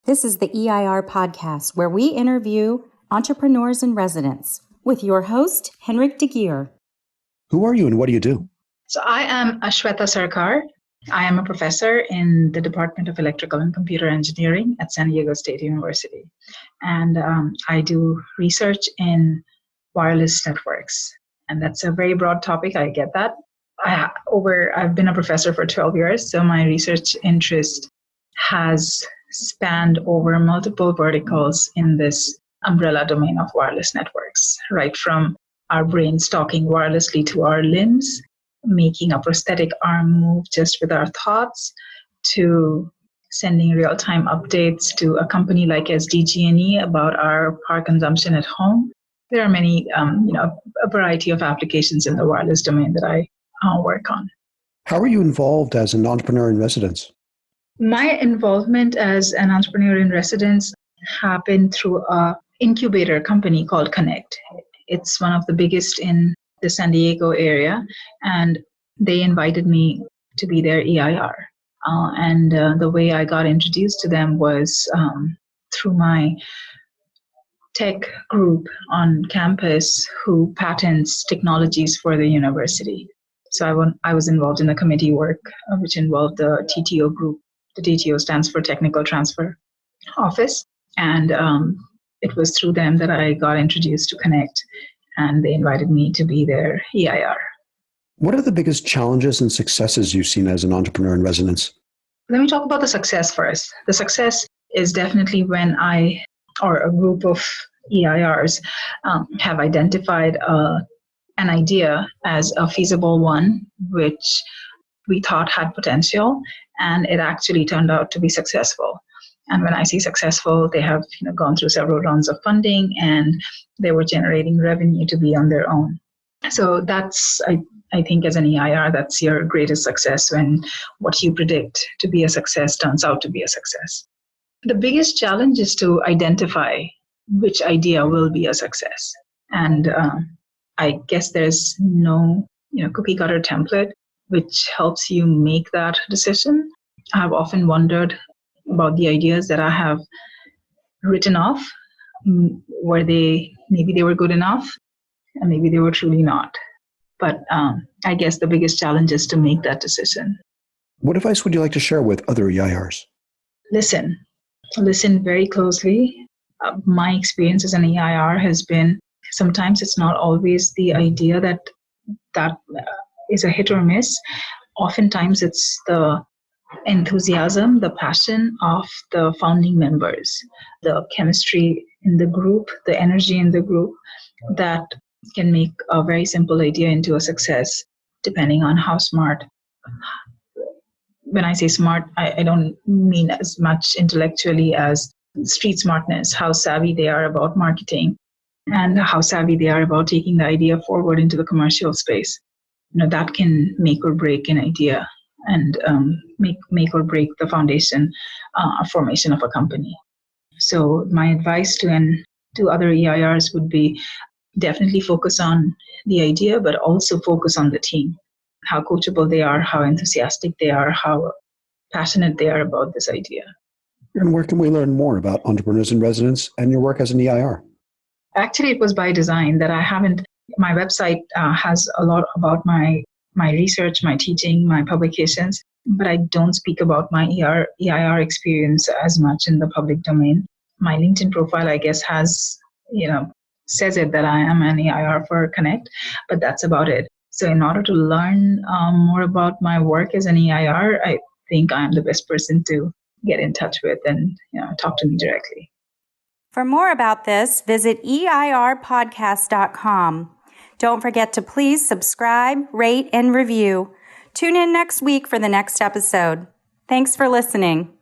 This is the EIR Podcast, where we interview entrepreneurs in residence with your host, Henrik de Geer. Who are you and what do you do? So I am Mahasweta Sarkar. I am a professor in the Department of Electrical and Computer Engineering at San Diego State University. And I do research in wireless networks. And that's a very broad topic. I get that. I've been a professor for 12 years, so my research interest has spanned over multiple verticals in this umbrella domain of wireless networks, right from our brains talking wirelessly to our limbs, making a prosthetic arm move just with our thoughts, to sending real-time updates to a company like SDG&E about our power consumption at home. There are many, a variety of applications in the wireless domain that I work on. How are you involved as an entrepreneur in residence? My involvement as an entrepreneur in residence happened through an incubator company called Connect. It's one of the biggest in the San Diego area, and they invited me to be their EIR. The way I got introduced to them was through my tech group on campus who patents technologies for the university. So I was involved in the committee work, which involved the TTO group. The TTO stands for Technical Transfer Office. And it was through them that I got introduced to Connect, and they invited me to be their EIR. What are the biggest challenges and successes you've seen as an entrepreneur in residence? Let me talk about the success first. The success is definitely when I or a group of EIRs have identified an idea as a feasible one, which we thought had potential, and it actually turned out to be successful. And when I say successful, they have gone through several rounds of funding and they were generating revenue to be on their own. So that's, I think as an EIR, that's your greatest success, when what you predict to be a success turns out to be a success. The biggest challenge is to identify which idea will be a success. And I guess there's no cookie cutter template which helps you make that decision. I've often wondered about the ideas that I have written off. Maybe they were good enough, and maybe they were truly not. But I guess the biggest challenge is to make that decision. What advice would you like to share with other EIRs? Listen very closely. My experience as an EIR has been, sometimes it's not always the idea that is a hit or miss. Oftentimes it's the enthusiasm, the passion of the founding members, the chemistry in the group, the energy in the group that can make a very simple idea into a success, depending on how smart. When I say smart, I don't mean as much intellectually as street smartness, how savvy they are about marketing and how savvy they are about taking the idea forward into the commercial space. That can make or break an idea and make or break the foundation formation of a company. So my advice to other EIRs would be definitely focus on the idea, but also focus on the team, how coachable they are, how enthusiastic they are, how passionate they are about this idea. And where can we learn more about entrepreneurs in residence and your work as an EIR? Actually, it was by design that my website has a lot about my research, my teaching, my publications, but I don't speak about my EIR experience as much in the public domain. My LinkedIn profile, I guess, says it that I am an EIR for Connect, but that's about it. So in order to learn more about my work as an EIR, I think I'm the best person to get in touch with and talk to me directly. For more about this, visit EIRpodcast.com. Don't forget to please subscribe, rate, and review. Tune in next week for the next episode. Thanks for listening.